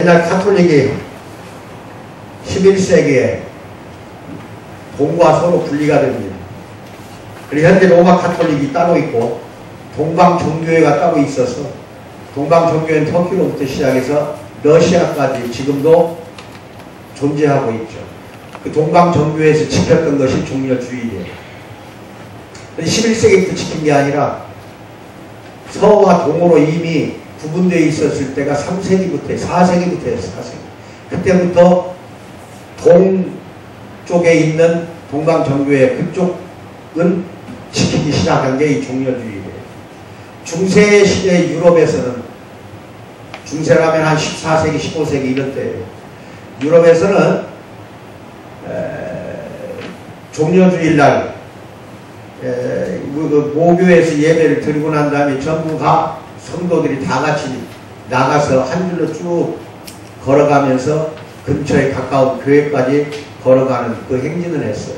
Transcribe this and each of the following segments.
옛날 가톨릭이 11세기에 동과 서로 분리가 됩니다. 그리고 현재 로마 가톨릭이 따로 있고 동방정교회가 따로 있어서 동방정교회는 터키로부터 시작해서 러시아까지 지금도 존재하고 있죠. 그 동방정교회에서 지켰던 것이 종려주의예요. 11세기부터 지킨 게 아니라 서와 동으로 이미 구분되어 있었을 때가 3세기부터 4세기부터였어요. 4세기. 그때부터 동쪽에 있는 동방정교회 그쪽은 지키기 시작한 게 이 종려주의예요. 중세 시대 유럽에서는, 중세라면 한 14세기 15세기 이런 때예요. 유럽에서는 종려주일날 모교에서 예배를 드리고 난 다음에 전부 다 성도들이 다 같이 나가서 한 줄로 쭉 걸어가면서 근처에 가까운 교회까지 걸어가는 그 행진을 했어요.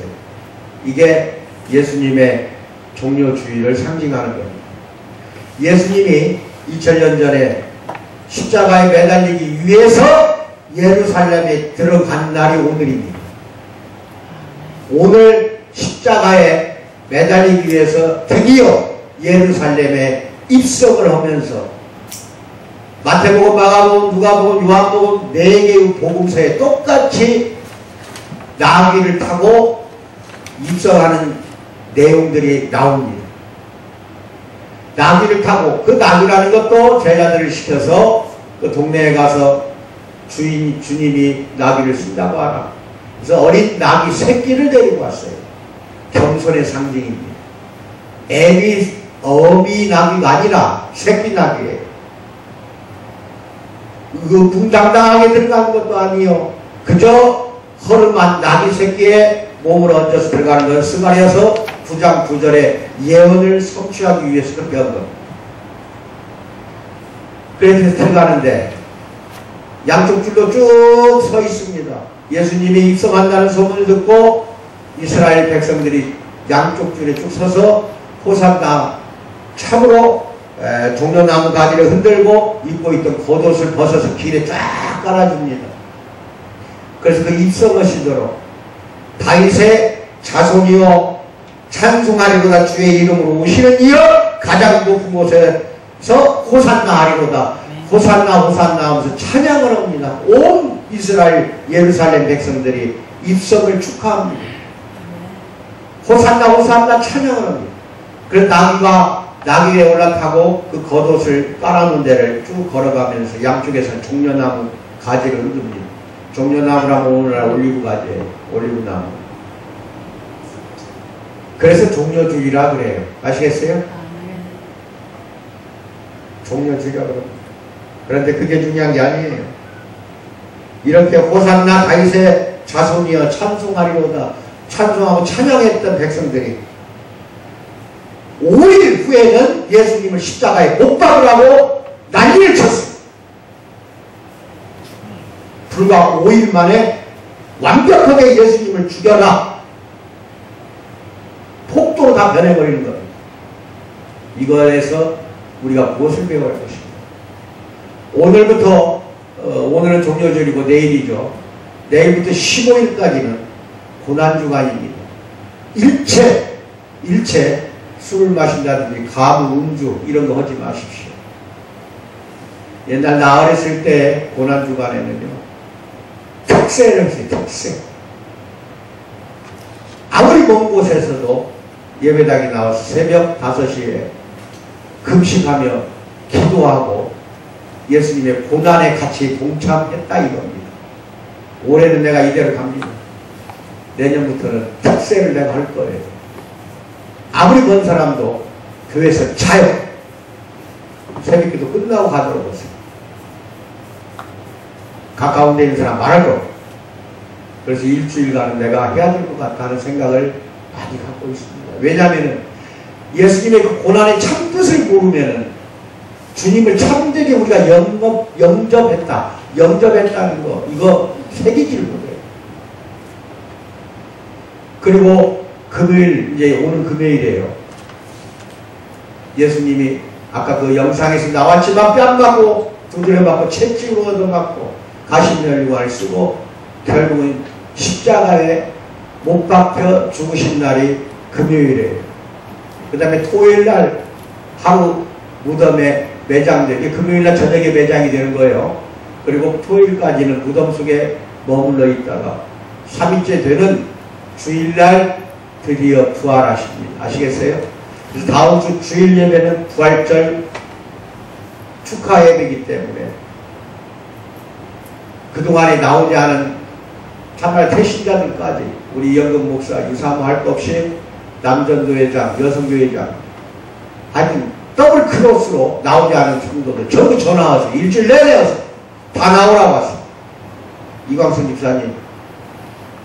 이게 예수님의 종려주의를 상징하는 겁니다. 예수님이 2000년 전에 십자가에 매달리기 위해서 예루살렘에 들어간 날이 오늘입니다. 오늘 십자가에 매달리기 위해서 드디어 예루살렘에 입성을 하면서 마태복음, 마가복음, 누가복음, 요한복음 4개의 복음서에 똑같이 나귀를 타고 입성하는 내용들이 나옵니다. 나귀를 타고, 그 나귀라는 것도 제자들을 시켜서 그 동네에 가서 주님이 나귀를 쓴다고 하라. 그래서 어린 나귀 새끼를 데리고 왔어요. 겸손의 상징입니다. 어미 나귀가 아니라 새끼 나귀예요. 그 붕당당하게 들어가는 것도 아니요. 그저 허름한 나귀 새끼에 몸을 얹어서 들어가는 건 스가랴서 9장 9절에 예언을 성취하기 위해서 그렇게 한 겁니다. 그래서 들어가는데 양쪽 줄로 쭉 서 있습니다. 예수님이 입성한다는 소문을 듣고 이스라엘 백성들이 양쪽 줄에 쭉 서서 호산나, 참으로 종려나무 가지를 흔들고 입고 있던 겉옷을 벗어서 길에 쫙 깔아줍니다. 그래서 그 입성하시도록 다윗의 자손이요 찬송하리로다 주의 이름으로 오시는 이여 가장 높은 곳에서 호산나 하리로다 호산나 호산나 하면서 찬양을 합니다. 온 이스라엘 예루살렘 백성들이 입성을 축하합니다. 호산나 호산나 찬양을 합니다. 그래서 나귀에 올라타고 그 겉옷을 깔아놓은 데를 쭉 걸어가면서 양쪽에서 종려나무 가지를 흔듭니다. 종려나무라면 오늘날 올리브 가지예요. 올리브나무. 그래서 종려주의라 그래요. 아시겠어요? 종려주의라 그래요. 그런데 그게 중요한 게 아니에요. 이렇게 호산나 다윗의 자손이여 찬송하리로다 찬송하고 찬양했던 백성들이 5일 후에는 예수님을 십자가에 못 박으라고 난리를 쳤어요. 불과 5일 만에 완벽하게 예수님을 죽여라. 폭도로 다 변해버리는 겁니다. 이거에서 우리가 무엇을 배워야 할 것입니다. 오늘부터 오늘은 종려절이고 내일이죠. 내일부터 15일까지는 고난주간입니다. 일체 술을 마신다든지 가무, 음주 이런 거 하지 마십시오. 옛날 나 어렸을 때 고난주간에는요 특세를 했어요. 특세. 아무리 먼 곳에서도 예배당에 나와서 새벽 5시에 금식하며 기도하고 예수님의 고난에 같이 동참했다 이겁니다. 올해는 내가 이대로 갑니다. 내년부터는 특세를 내가 할 거예요. 아무리 먼 사람도 교회에서 자요. 새벽기도 끝나고 가도록 하세요. 가까운 데 있는 사람 말고. 그래서 일주일간은 내가 해야 될 것 같다는 생각을 많이 갖고 있습니다. 왜냐하면 예수님의 그 고난의 참뜻을 모르면 주님을 참되게 우리가 영접했다는 거 이거 새기지를 못해요. 그리고 금요일, 이제 오늘 금요일이에요. 예수님이 아까 그 영상에서 나왔지만 뺨 맞고 두드려 맞고 채찍으로 얻어맞고 40년을 쓰고 결국은 십자가에 못 박혀 죽으신 날이 금요일이에요. 그 다음에 토요일날 하루 무덤에 매장되게 금요일날 저녁에 매장이 되는 거예요. 그리고 토요일까지는 무덤 속에 머물러 있다가 3일째 되는 주일날 드디어 부활하십니다. 아시겠어요? 그래서 다음 주 주일 예배는 부활절 축하 예배이기 때문에 그동안에 나오지 않은 참말 태신자들까지 우리 이영근 목사 유사모 할 것 없이 남전교회장, 여성교회장 하여튼 더블 크로스로 나오지 않은 성도들 전부 전화 와서 일주일 내내 와서 다 나오라고 왔어. 이광순 집사님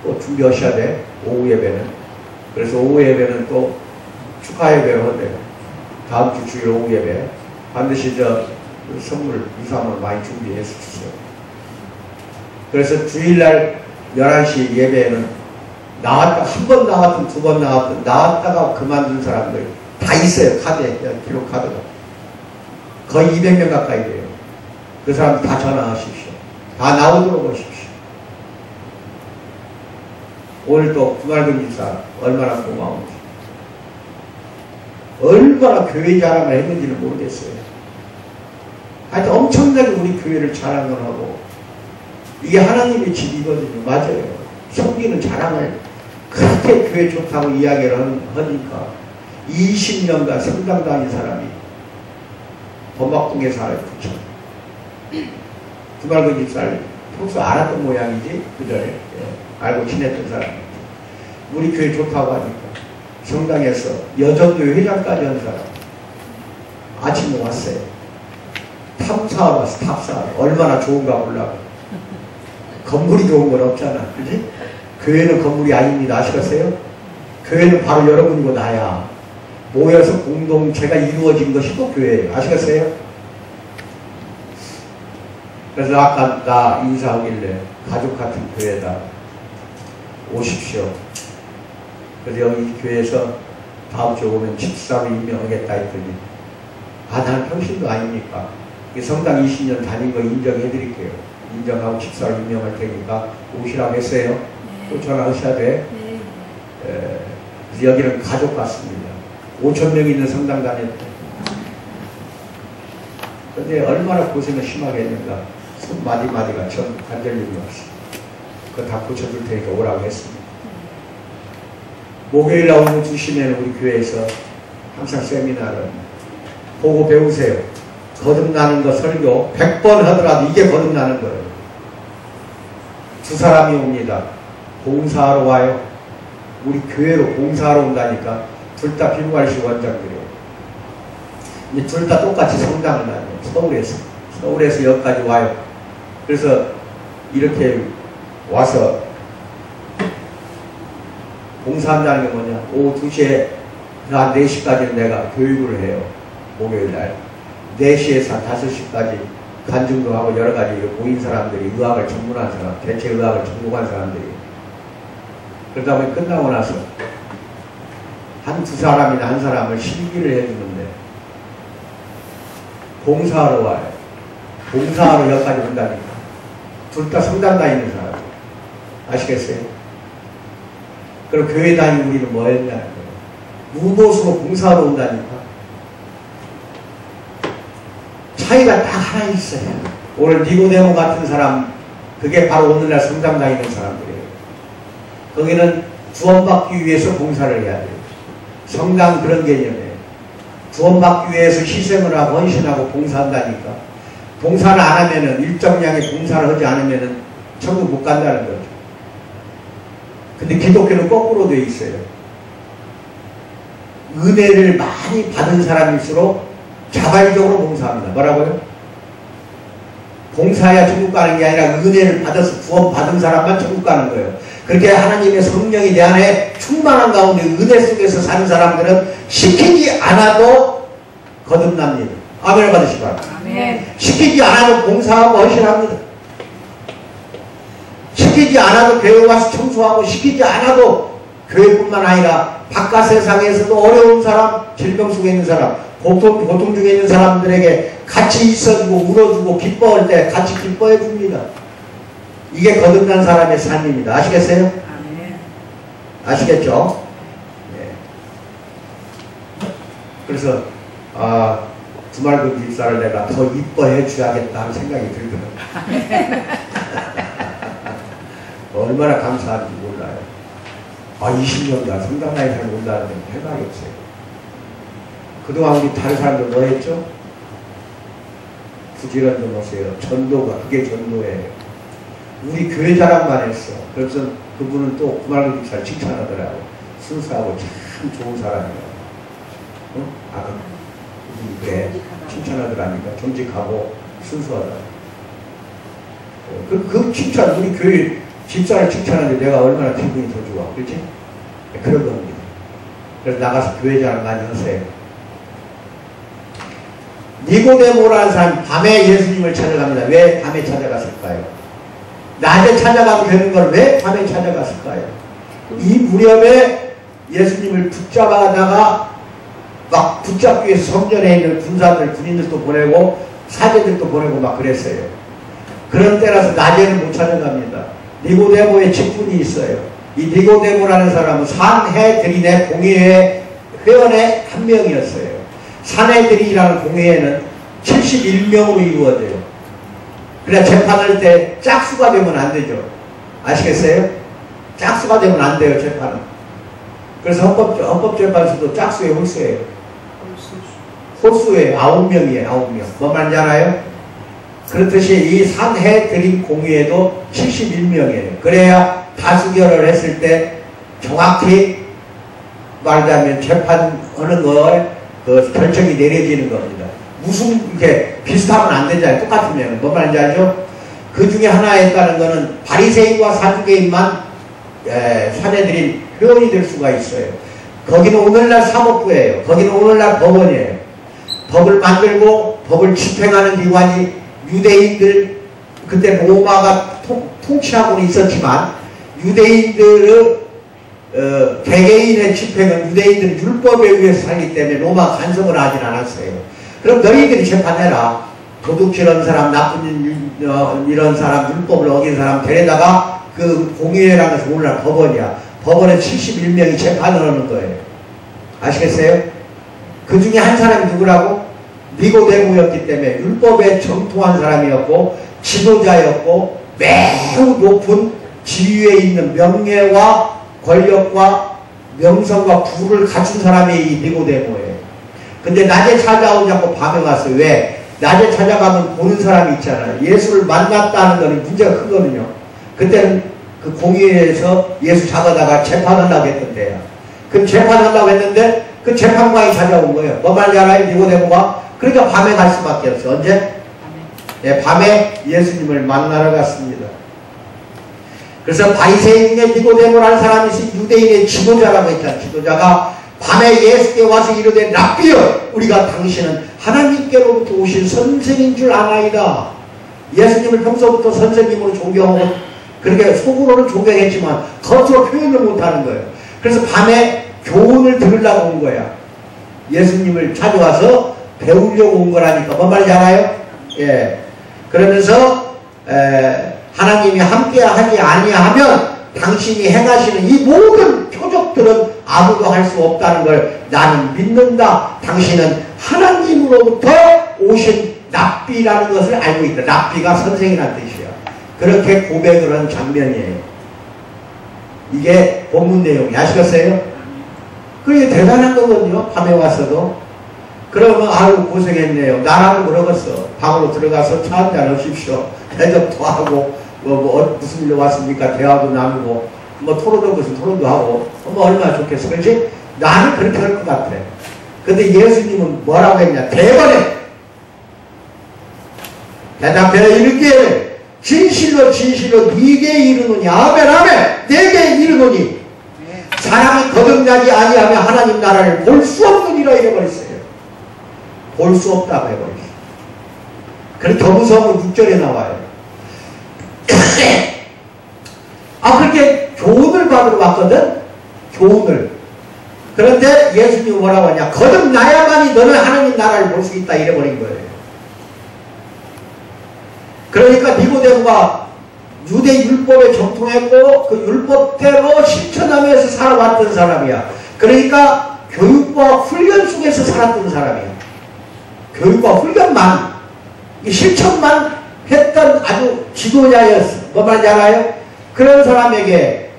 또 준비하셔야 돼. 오후 예배는. 그래서 오후 예배는 또 축하 예배를 한대요. 다음 주 주일 오후 예배 반드시 선물 유사모를 많이 준비해 주세요. 그래서 주일날 11시 예배에는 나왔다 한 번 나왔든 두 번 나왔든 나왔다가 그만둔 사람들 다 있어요. 카드에 기록 카드가 거의 200명 가까이 돼요. 그 사람 다 전화하십시오. 다 나오도록 하십시오. 오늘 또 구말금 집사 얼마나 고마운지 얼마나 교회 자랑을 했는지는 모르겠어요. 하여튼 엄청나게 우리 교회를 자랑을 하고 이게 하나님의 집이거든요. 맞아요. 성기는 자랑을 그렇게 교회 좋다고 이야기를 하니까 20년간 성당 다닌 사람이 범박동에 살아요. 그쵸? 구말금 집사를 평소 알았던 모양이지 그 전에 알고 지냈던 사람이 우리 교회 좋다고 하니까 성당에서 여전교회 회장까지 한 사람 아침에 왔어요. 탑사하러 왔어. 탑사하러. 얼마나 좋은가 보려고. 건물이 좋은 건 없잖아. 그지? 교회는 건물이 아닙니다. 아시겠어요? 교회는 바로 여러분이고 나야. 모여서 공동체가 이루어진 것이 또 교회예요. 아시겠어요? 그래서 아까 나 인사하길래 가족 같은 교회다. 오십시오. 그래서 여기 교회에서 다음 주에 오면 집사로 임명하겠다 했더니 나는 평신도 아닙니까? 성당 20년 다닌 거 인정해 드릴게요. 인정하고 집사로 임명할 테니까 오시라고 했어요. 네. 또 전화하셔야 돼. 네. 그래서 여기는 가족 같습니다. 5,000명 있는 성당 다녔대. 근데 얼마나 고생을 심하게 했는가. 손 마디마디가 전 관절염이 왔어. 그거 다 고쳐줄 테니까 오라고 했습니다. 목요일 날 오후 2시면 우리 교회에서 항상 세미나를 보고 배우세요. 거듭나는 거 설교 100번 하더라도 이게 거듭나는 거예요. 두 사람이 옵니다. 봉사하러 와요. 우리 교회로 봉사하러 온다니까 둘 다 비루갈시 원장들이에요. 둘 다 똑같이 성당을 다녀요. 서울에서 여기까지 와요. 그래서 이렇게 와서 봉사한다는 게 뭐냐. 오후 2시에 한 4시까지는 내가 교육을 해요. 목요일날 4시에서 한 5시까지 간증도 하고 여러가지 모인 사람들이 의학을 전문한 사람, 대체 의학을 전공한 사람들이 그러다 보니 끝나고 나서 두 사람이나 한 사람을 실기를 해주는데 봉사하러 와요. 봉사하러 여기까지 온다니까 둘 다 성당 다니는 사람 아시겠어요? 그럼 교회 다니는 우리는 뭐 했냐는 거예요. 무보수로 봉사하러 온다니까 차이가 딱 하나 있어요. 오늘 니고데모 같은 사람 그게 바로 오늘날 성당 다니는 사람들이에요. 거기는 구원받기 위해서 봉사를 해야 돼요. 성당 그런 개념이에요. 구원받기 위해서 희생을 하고 헌신하고 봉사한다니까 봉사를 안 하면은 일정량의 봉사를 하지 않으면은 천국 못 간다는 거죠. 근데 기독교는 거꾸로 되어 있어요. 은혜를 많이 받은 사람일수록 자발적으로 봉사합니다. 뭐라고요? 봉사해야 천국 가는 게 아니라 은혜를 받아서 구원 받은 사람만 천국 가는 거예요. 그렇게 하나님의 성령이 내 안에 충만한 가운데 은혜 속에서 사는 사람들은 시키지 않아도 거듭납니다. 아멘을 받으시기 바랍니다. 시키지 않아도 봉사하고 헌신합니다. 시키지 않아도 교회 와서 청소하고 시키지 않아도 교회뿐만 아니라 바깥 세상에서도 어려운 사람, 질병 속에 있는 사람, 고통 중에 있는 사람들에게 같이 있어주고 울어주고 기뻐할 때 같이 기뻐해 줍니다. 이게 거듭난 사람의 삶입니다. 아시겠어요? 아멘. 아시겠죠? 네. 그래서 주말금 집사를 내가 더 이뻐해 줘야겠다는 생각이 들더라고요. 얼마나 감사한지 몰라요. 20년간 성당 나이 살고 온다는 건 생각이 없어요. 그동안 우리 다른 사람들 뭐 했죠? 부지런히 노세요. 전도가 그게 전도예요. 우리 교회 자랑만 했어. 그래서 그분은 또 구말금 집사를 칭찬하더라고. 순수하고 참 좋은 사람이라고. 응? 그래 칭찬하더라니까. 정직하고 순수하다. 그 칭찬 우리 교회 집사를 칭찬하는데 내가 얼마나 기분이 더 좋아. 그렇지? 그런 겁니다. 그래서 나가서 교회 자랑 많이 하세요. 니고데모라는 사람이 밤에 예수님을 찾아갑니다. 왜 밤에 찾아갔을까요? 낮에 찾아가면 되는 걸 왜 밤에 찾아갔을까요? 이 무렵에 예수님을 붙잡아다가 막 붙잡기 위해서 성전에 있는 군사들, 군인들도 보내고 사제들도 보내고 막 그랬어요. 그런 때라서 낮에는 못 찾아갑니다. 니고데모의 직분이 있어요. 이 니고데모라는 사람은 산헤드린의 공회의 회원의 한 명이었어요. 산헤드린이라는 공회에는 71명으로 이루어져요. 그래야 재판할 때 짝수가 되면 안 되죠. 아시겠어요? 짝수가 되면 안 돼요, 재판은. 그래서 헌법재판소도 짝수에 홀수예요. 홀수예요. 9명이에요, 9명. 뭔 말인지 알아요? 그렇듯이 이 산헤드린 공회에도 71명이에요. 그래야 다수결을 했을 때 정확히 말하자면 재판하는 걸 그 결정이 내려지는 겁니다. 무슨 이렇게 비슷하면 안 되잖아요. 똑같으면. 뭔 말인지 알죠? 그 중에 하나였다는 거는 바리새인과 사두개인만 산헤드린 회원이 될 수가 있어요. 거기는 오늘날 사법부예요. 거기는 오늘날 법원이에요. 법을 만들고 법을 집행하는 기관이 유대인들, 그때 로마가 통치하고는 있었지만 유대인들의 개개인의 집행은 유대인들은 율법에 의해서 살기 때문에 로마 간섭을 하진 않았어요. 그럼 너희들이 재판해라. 도둑질한 사람, 나쁜 이런 사람, 율법을 어긴 사람 데려다가 그 공의회라는 것이 오늘날 법원이야. 법원에 71명이 재판을 하는 거예요. 아시겠어요? 그 중에 한 사람이 누구라고? 니고데모였기 때문에 율법에 정통한 사람이었고 지도자였고 매우 높은 지위에 있는 명예와 권력과 명성과 부를 갖춘 사람이 이 니고데모예요. 근데 낮에 찾아오지 않고 밤에 왔어요. 왜? 낮에 찾아가면 보는 사람이 있잖아요. 예수를 만났다는 것은 문제가 크거든요. 그때는 그 공의회에서 예수 잡아다가 재판하려고 했던데요. 그 재판하려고 했는데 그 재판관이 찾아온 거예요. 뭔 말인지 알아요? 니고데모가? 그러니까 밤에 갈 수밖에 없어요. 언제? 네, 밤에 예수님을 만나러 갔습니다. 그래서 바리새인의 니고데모라는 사람이 유대인의 지도자라고 했잖아요. 지도자가 밤에 예수께 와서 이르되 랍비여 우리가 당신은 하나님께로부터 오신 선생인 줄 아나이다. 예수님을 평소부터 선생님으로 존경하고 그렇게 속으로는 존경했지만 겉으로 표현을 못하는 거예요. 그래서 밤에 교훈을 들으려고 온 거야. 예수님을 찾아와서 배우려고 온 거라니까. 뭔 말인지 알아요? 예. 그러면서 하나님이 함께 하지 아니하면 당신이 행하시는 이 모든 표적들은 아무도 할 수 없다는 걸 나는 믿는다. 당신은 하나님으로부터 오신 랍비라는 것을 알고 있다. 랍비가 선생이라는 뜻이야. 그렇게 고백을 한 장면이에요. 이게 본문 내용이 아시겠어요? 그게 대단한 거거든요. 밤에 와서도. 그러면 아유 고생했네요. 나라고 그러겠어. 방으로 들어가서 차 한잔 하십시오. 대접도 하고 무슨 일로 왔습니까? 대화도 나누고 토론도 무슨 토론도 하고 얼마나 좋겠어. 그렇지? 나는 그렇게 할 것 같아. 근데 예수님은 뭐라고 했냐? 대번에 대답해 이르기에 진실로 진실로 네게 이르노니 아멘 아멘 내게 이르노니 사람이 거듭나지 아니하면 하나님 나라를 볼 수 없느니라 이래버렸어요. 볼 수 없다고 해버렸어요. 그렇게 더 무서운 6절에 나와요. 그렇게 교훈을 받으러 왔거든? 교훈을. 그런데 예수님이 뭐라고 하냐? 거듭나야만이 너는 하나님 나라를 볼 수 있다 이래버린 거예요. 그러니까 니고데모가 유대 율법에 정통했고 그 율법대로 실천하면서 살아왔던 사람이야. 그러니까 교육과 훈련 속에서 살았던 사람이야. 교육과 훈련만, 실천만 했던 아주 지도자였어. 뭐 말인지 알아요? 그런 사람에게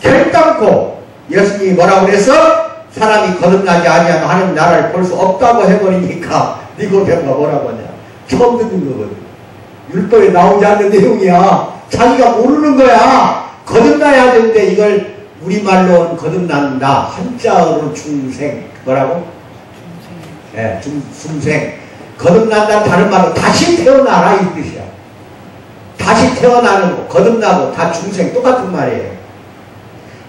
결단코 예수님이 뭐라고 그랬어? 사람이 거듭나지 아니하면 하나님 나라를 볼 수 없다고 해버리니까 니고데모가 뭐라고 하냐? 처음 듣는 거거든. 율법에 나오지 않는 내용이야. 자기가 모르는 거야. 거듭나야 되는데 이걸 우리말로 거듭난다. 한자어로 중생. 뭐라고? 예, 중생. 거듭난다는 다른 말로 다시 태어나라 이 뜻이야. 다시 태어나는 거, 거듭나고 다 중생 똑같은 말이에요.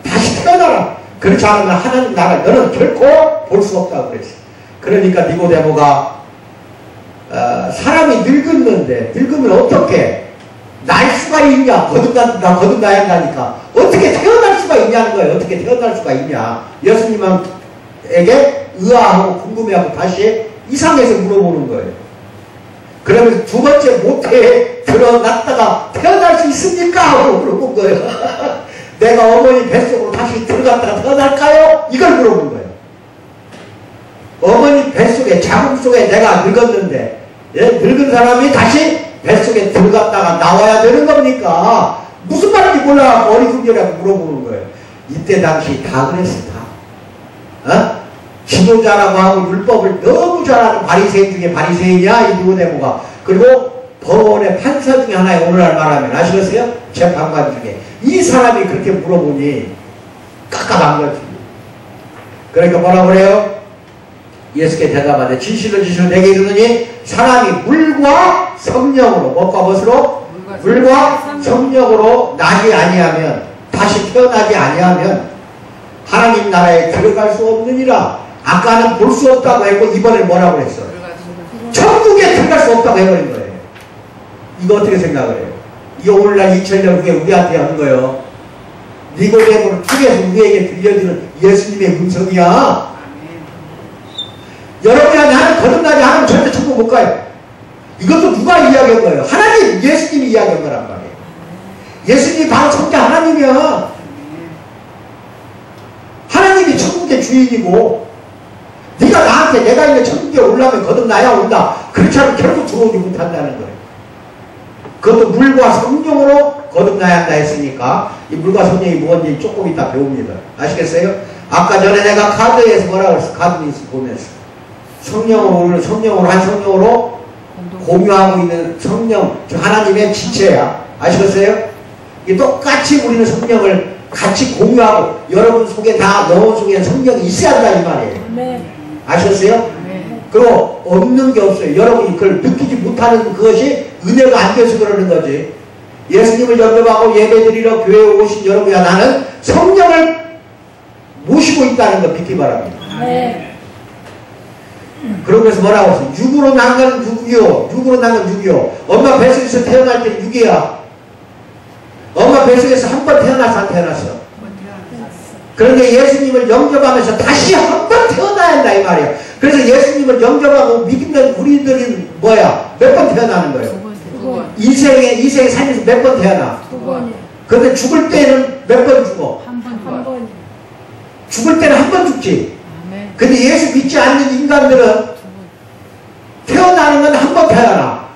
다시 태어나라. 그렇지 않으면 하나님 나라 너는 결코 볼 수 없다고 그랬어. 그러니까 니고데모가 사람이 늙었는데 늙으면 어떻게 날 수가 있냐? 거듭나야 한다니까. 어떻게 태어날 수가 있냐는 거예요. 어떻게 태어날 수가 있냐? 예수님에게 의아하고 궁금해하고 다시 이상해서 물어보는 거예요. 그러면서 두 번째 모태에 들어갔다가 태어날 수 있습니까? 하고 물어본 거예요. 내가 어머니 뱃속으로 다시 들어갔다가 태어날까요? 이걸 물어본 거예요. 어머니 뱃속에 자궁 속에 내가 늙었는데 늙은 사람이 다시 뱃속에 들어갔다가 나와야 되는 겁니까? 무슨 말인지 몰라갖고 어리둥절하고 물어보는 거예요. 이때 당시 다 그랬어. 다. 지도자라고 하고 율법을 너무 잘하는 바리새인 중에 바리새인이야 이 니고데모가. 그리고 법원의 판사 중에 하나에 오늘날 말하면 아시겠어요? 재판관 중에 이 사람이 그렇게 물어보니 깝깝한 거지. 그러니까 뭐라고 그래요? 예수께 대답하되 진실로 내게 이르노니 사람이 물과 성령으로 뭐과 무엇으로? 물과 성령으로 나지 아니하면 다시 태어나지 아니하면 하나님 나라에 들어갈 수 없느니라. 아까는 볼 수 없다고 했고 이번에 뭐라고 했어? 천국에 들어갈 수 없다고 해버린 거예요. 이거 어떻게 생각을 해요? 이거 오늘날 2000년 후에 우리한테 하는 거예요. 니고데모를 통해서 우리에게 들려주는 예수님의 음성이야. 여러분이 나는 거듭나지 않으면 절대 천국 못 가요. 이것도 누가 이야기한 거예요? 하나님, 예수님이 이야기한 거란 말이에요. 예수님이 바로 성자 하나님이야. 하나님이 천국의 주인이고 네가 나한테 내가 있는 천국에 올라면 거듭나야 온다. 그렇지 않으면 결국 들어오지 못한다는 거예요. 그것도 물과 성령으로 거듭나야 한다 했으니까 이 물과 성령이 뭔지 조금 이따 배웁니다. 아시겠어요? 아까 전에 내가 카드에서 뭐라고 했어? 카드니스 보면서 성령으로 한 성령으로 공유하고 있는 성령, 하나님의 지체야. 아시겠어요? 이 똑같이 우리는 성령을 같이 공유하고 여러분 속에 다 영혼 속에 성령이 있어야 한다 이 말이에요. 네. 아셨어요? 네. 그리고 없는 게 없어요. 여러분이 그걸 느끼지 못하는 그것이 은혜가 안 돼서 그러는 거지. 예수님을 영접하고 예배드리러 교회에 오신 여러분이야 나는 성령을 모시고 있다는 거 믿기 바랍니다. 네. 그러면서 뭐라고 했어요? 육으로 난 건 육이요. 육으로 난 건 육이요. 엄마 뱃속에서 태어날 때는 육이야. 엄마 뱃속에서 한 번 태어났어 안 태어났어? 그런데 예수님을 영접하면서 다시 한 번 태어나야 한다 이 말이에요. 그래서 예수님을 영접하고 믿는 우리들은 뭐야? 몇 번 태어나는 거예요? 두 번. 인생에 살면서 몇 번 태어나? 두 번. 그런데 죽을 때는 몇 번 죽어? 한 번. 죽을 때는 한 번 죽지. 근데 예수 믿지 않는 인간들은 태어나는 건 한 번 태어나.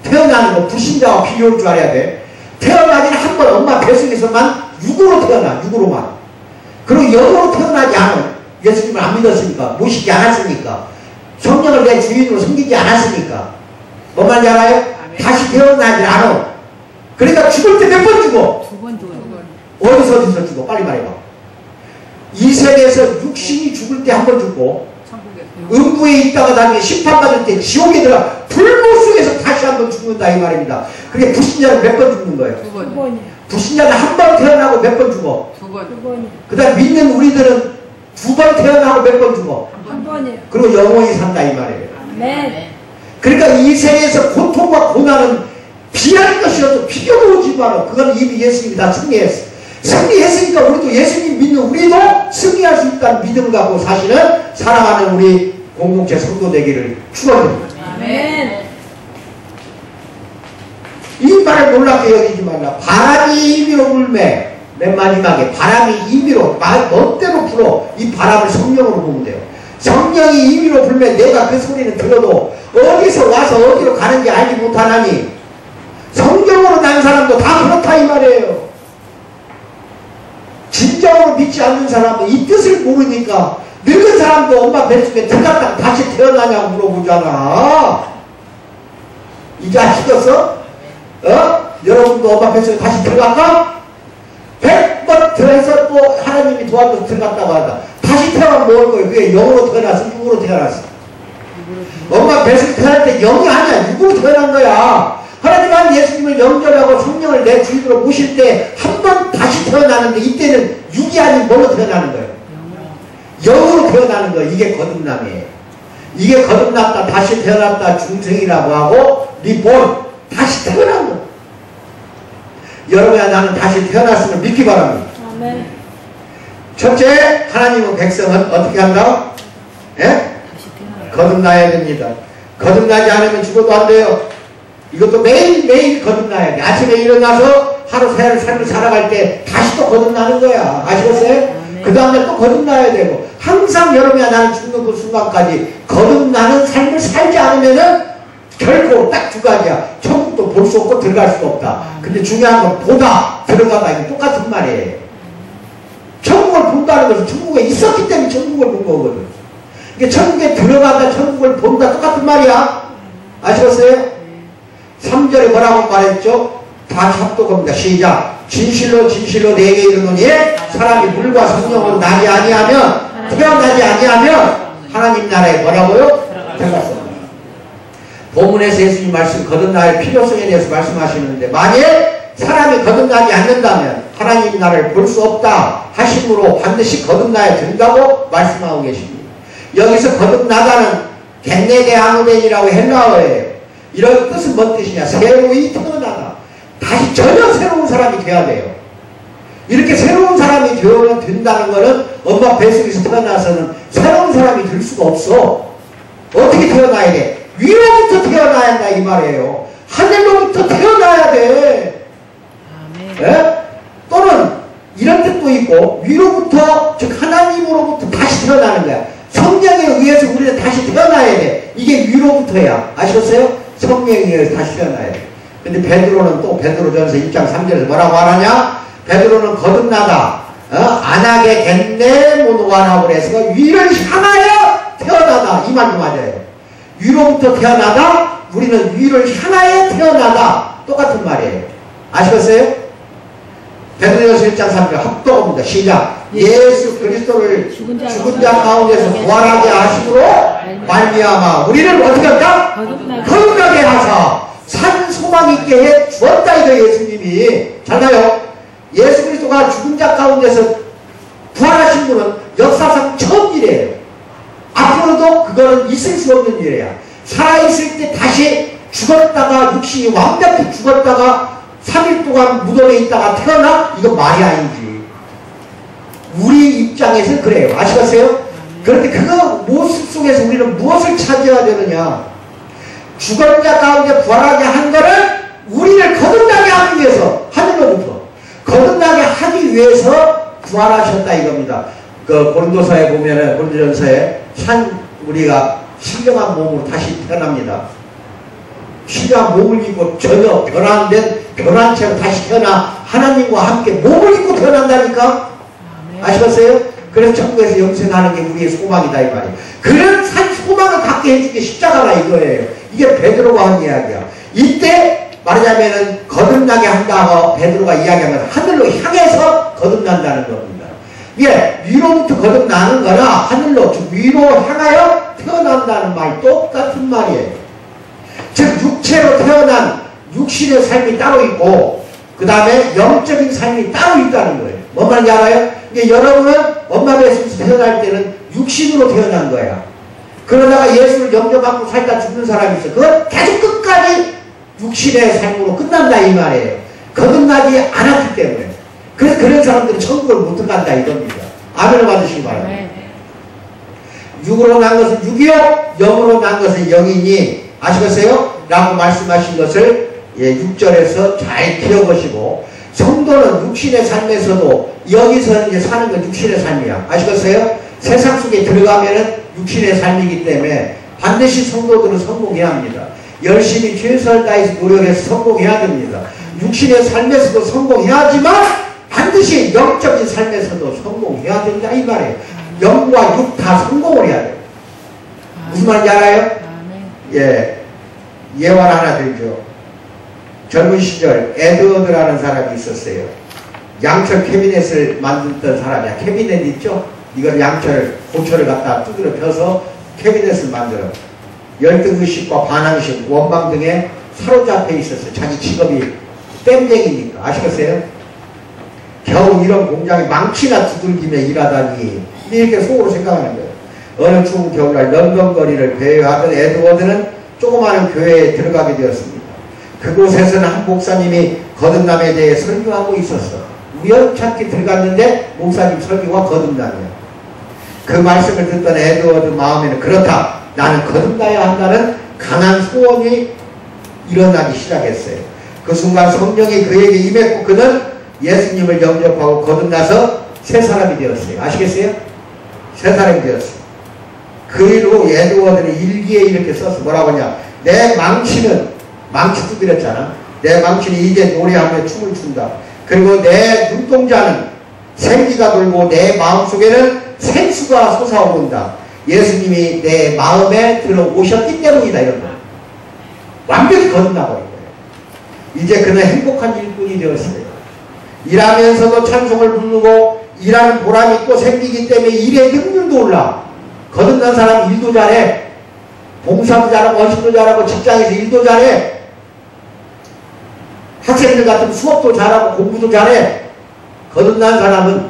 태어나는 거 불신자와 비교할 줄 알아야 돼. 태어나기는 한 번 엄마 뱃속에서만 육으로 태어나. 육으로만. 그리고 영으로 태어나지 않은 예수님을 안 믿었으니까 모시지 않았으니까 성령을 내 주인으로 섬기지 않았으니까 뭔 말인지 알아요? 아멘. 다시 태어나지 않아. 그러니까 죽을 때 몇 번 죽어? 두 번. 어디서 죽어? 빨리 말해봐. 이 세계에서 육신이 죽을 때 한 번 죽고 음부에 있다가 나중에 심판받을 때 지옥에 들어가 불못 속에서 다시 한 번 죽는다 이 말입니다. 그게 불신자는 몇 번 죽는 거예요? 두 번. 불신자는 한 번 태어나고 몇 번 죽어? 두 번. 그 다음 믿는 우리들은 두 번 태어나고 몇 번 죽어? 한 번이에요. 그리고 영원히 산다 이 말이에요. 네. 그러니까 이 세계에서 고통과 고난은 비할 것이라도 비교도 오지 마라. 그건 이미 예수님이 다 승리했어. 승리했으니까 우리도 예수님 믿는 우리도 승리할 수 있다는 믿음을 갖고 사실은 살아가는 우리 공동체 성도 되기를 축원합니다. 아멘. 이 말을 놀랍게 여기지 말라. 바람이 임의로 불매. 맨 마지막에 바람이 임의로 멋대로 불어. 이 바람을 성령으로 보면 돼요. 성령이 임의로 불매 내가 그 소리는 들어도 어디서 와서 어디로 가는지 알지 못하나니 성경으로 난 사람도 다 그렇다 이 말이에요. 진정으로 믿지 않는 사람은 이 뜻을 모르니까 늙은 사람도 엄마 뱃속에 들어갔다가 다시 태어나냐고 물어보잖아. 이제 아시겠어? 여러분도 엄마 뱃속에 다시 들어갈까? 100번 들어서 또 하나님이 도와줘서 들어갔다고 하다. 다시 태어나면 뭘 거예요? 그게 영으로 태어났어? 육으로 태어났어? 엄마 뱃속에 태어날 때 영이 아니야. 육으로 태어난 거야. 하나님 예수님을 영접하고 성령을 내 주인으로 모실 때 한 번 다시 태어나는데 이때는 육이 아닌 뭘로 태어나는 거예요? 영으로 태어나는 거예요. 이게 거듭남이에요. 이게 거듭났다 다시 태어났다 중생이라고 하고 리본 다시 태어난 거예요. 여러분야 나는 다시 태어났음을 믿기 바랍니다. 아멘. 첫째, 하나님의 백성은 어떻게 한다? 예? 거듭나야 됩니다. 거듭나지 않으면 죽어도 안 돼요. 이것도 매일매일 거듭나야 돼. 아침에 일어나서 하루 새를 삶을 살아갈 때 다시 또 거듭나는 거야. 아시겠어요? 그 다음날 또 거듭나야 되고 항상 여러분이 나는 죽는 그 순간까지 거듭나는 삶을 살지 않으면은 결코 딱 두 가지야. 천국도 볼 수 없고 들어갈 수도 없다. 근데 중요한 건 보다 들어가다 이거 똑같은 말이에요. 천국을 본다는 것은 천국에 있었기 때문에 천국을 본 거거든. 이게 천국에 들어가다 천국을 본다 똑같은 말이야. 아시겠어요? 3절에 뭐라고 말했죠? 다 합독합니다. 시작. 진실로 진실로 내게 이르노니 사람이 물과 성령으로 나지 아니하면 태어나지 아니하면 하나님 나라에 뭐라고요? 들어갔습니다. 본문에서 예수님 말씀 거듭날 필요성에 대해서 말씀하시는데 만일 사람이 거듭나지 않는다면 하나님 나라를 볼 수 없다 하심으로 반드시 거듭나야 된다고 말씀하고 계십니다. 여기서 거듭나다는 겐네게 아누덴이라고 헬라어예요. 이런 뜻은 뭔 뜻이냐? 새로이 태어나다. 다시 전혀 새로운 사람이 돼야 돼요. 이렇게 새로운 사람이 되어야 된다는 것은 엄마 뱃속에서 태어나서는 새로운 사람이 될 수가 없어. 어떻게 태어나야 돼? 위로부터 태어나야 한다 이 말이에요. 하늘로부터 태어나야 돼. 네? 또는 이런 뜻도 있고 위로부터 즉 하나님으로부터 다시 태어나는 거야. 성령에 의해서 우리는 다시 태어나야 돼. 이게 위로부터야. 아셨어요? 성령에 의해서 다시 태어나야 돼. 근데 베드로는 또 베드로전서 1장 3절에서 뭐라고 하느냐? 베드로는 거듭나다 안하게 겠네 모노하라고 그래서 위를 향하여 태어나다 이 말도 맞아요. 위로부터 태어나다 우리는 위를 향하여 태어나다 똑같은 말이에요. 아시겠어요? 베드로전서 1장 3절 합독합니다. 시작. 예수 그리스도를 죽은 자 가운데서 부활하게 하심으로 말미암아 우리를 어떻게 한다? 거듭나게 하사 산 소망 있게 해 주었다 이거 예수님이. 잘나요? 예수 그리스도가 죽은 자 가운데서 부활하신 분은 역사상 처음 일이에요. 앞으로도 그거는 있을 수 없는 일이야. 살아있을 때 다시 죽었다가 육신이 완벽히 죽었다가 3일 동안 무덤에 있다가 태어나? 이거 말이 아니지. 우리 입장에서 그래요. 아시겠어요? 그런데 그거 모습 속에서 우리는 무엇을 찾아야 되느냐? 죽은 자 가운데 부활하게 한 거는 우리를 거듭나게 하기 위해서 하늘로부터 거듭나게 하기 위해서 부활하셨다 이겁니다. 그 고린도서에 보면은 고린도전서에 우리가 신령한 몸으로 다시 태어납니다. 신령한 몸을 입고 전혀 변한 채로 다시 태어나 하나님과 함께 몸을 입고 태어난다니까. 아시겠어요? 그래서 천국에서 영생하는 게 우리의 소망이다 이 말이에요. 그런 소망을 갖게 해준 게 십자가라 이거예요. 이게 베드로가 한 이야기야. 이때 말하자면은 거듭나게 한다고 베드로가 이야기하면 하늘로 향해서 거듭난다는 겁니다. 이게 위로부터 거듭나는 거나 하늘로 위로 향하여 태어난다는 말 똑같은 말이에요. 즉 육체로 태어난 육신의 삶이 따로 있고 그 다음에 영적인 삶이 따로 있다는 거예요. 뭔 말인지 알아요? 이게 여러분은 엄마 뱃속에서 태어날 때는 육신으로 태어난 거야. 그러다가 예수를 영접하고 살다 죽는 사람이 있어. 그건 계속 끝까지 육신의 삶으로 끝난다 이 말이에요. 거듭나지 않았기 때문에. 그래서 그런 사람들은 천국을 못 들어간다 이겁니다. 아멘을 받으시기 바랍니다. 육으로 난 것은 육이요 영으로 난 것은 영이니 아시겠어요? 라고 말씀하신 것을 예, 6절에서 잘 기억하시고, 성도는 육신의 삶에서도 여기서 이제 사는 건 육신의 삶이야. 아시겠어요? 세상 속에 들어가면은 육신의 삶이기 때문에 반드시 성도들은 성공해야 합니다. 열심히 최선을 다해서 노력해서 성공해야 됩니다. 육신의 삶에서도 성공해야 하지만 반드시 영적인 삶에서도 성공해야 된다 이 말이에요. 영과 육 다 성공을 해야 돼요. 무슨 말인지 알아요? 예, 예화를 하나 드리죠. 젊은 시절 에드워드라는 사람이 있었어요. 양철 캐비넷을 만들던 사람이야. 캐비넷 있죠? 이걸 양철, 고철을 갖다 두드려 펴서 캐비넷을 만들어. 열등의식과 반항의식, 원망 등에 사로잡혀 있었어요. 자기 직업이 땜쟁이니까. 아시겠어요? 겨우 이런 공장에 망치나 두들기며 일하다니 이렇게 속으로 생각하는 거예요. 어느 추운 겨울날 런던 거리를 배회하던 에드워드는 조그마한 교회에 들어가게 되었습니다. 그곳에서는 한 목사님이 거듭남에 대해 설교하고 있었어. 우연찮게 들어갔는데 목사님 설교가 거듭남이야. 그 말씀을 듣던 에드워드 마음에는 그렇다. 나는 거듭나야 한다는 강한 소원이 일어나기 시작했어요. 그 순간 성령이 그에게 임했고 그는 예수님을 영접하고 거듭나서 새 사람이 되었어요. 아시겠어요? 새 사람이 되었어요. 그 일로 에드워드는 일기에 이렇게 썼어. 뭐라고 하냐. 내 망치는, 망치 두드렸잖아. 내 망치는 이제 노래하며 춤을 춘다. 그리고 내 눈동자는 생기가 돌고 내 마음속에는 생수가 솟아오른다. 예수님이 내 마음에 들어오셨기 때문이다. 이런 거. 완벽히 거듭나버린 거예요. 이제 그는 행복한 일꾼이 되었어요. 일하면서도 찬송을 부르고 일하는 보람이 있고 생기기 때문에 일의 능률도 올라. 거듭난 사람은 일도 잘해. 봉사도 잘하고 원식도 잘하고 직장에서 일도 잘해. 학생들 같은 수업도 잘하고 공부도 잘해. 거듭난 사람은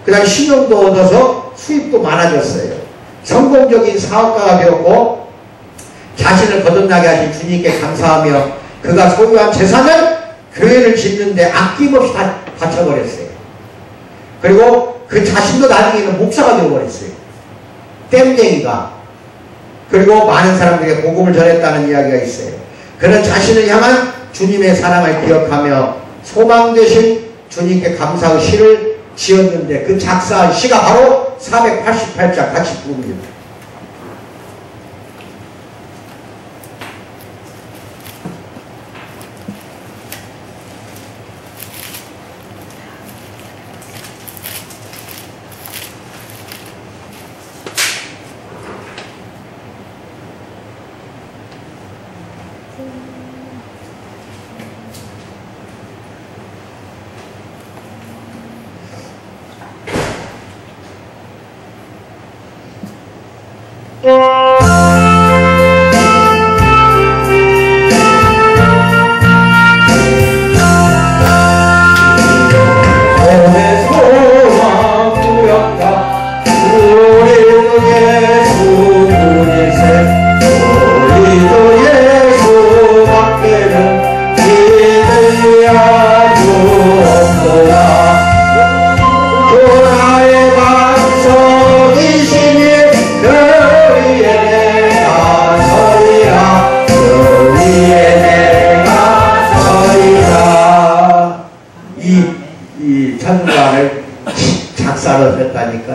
그 다음에 신용도 얻어서 수입도 많아졌어요. 성공적인 사업가가 되었고 자신을 거듭나게 하신 주님께 감사하며 그가 소유한 재산을 교회를 짓는데 아낌없이 다 바쳐버렸어요. 그리고 그 자신도 나중에는 목사가 되어버렸어요. 땜쟁이가. 그리고 많은 사람들에게 복음을 전했다는 이야기가 있어요. 그는 자신을 향한 주님의 사랑을 기억하며 소망 되신 주님께 감사의 시를 지었는데 그 작사한 시가 바로 488장 같이 부릅니다.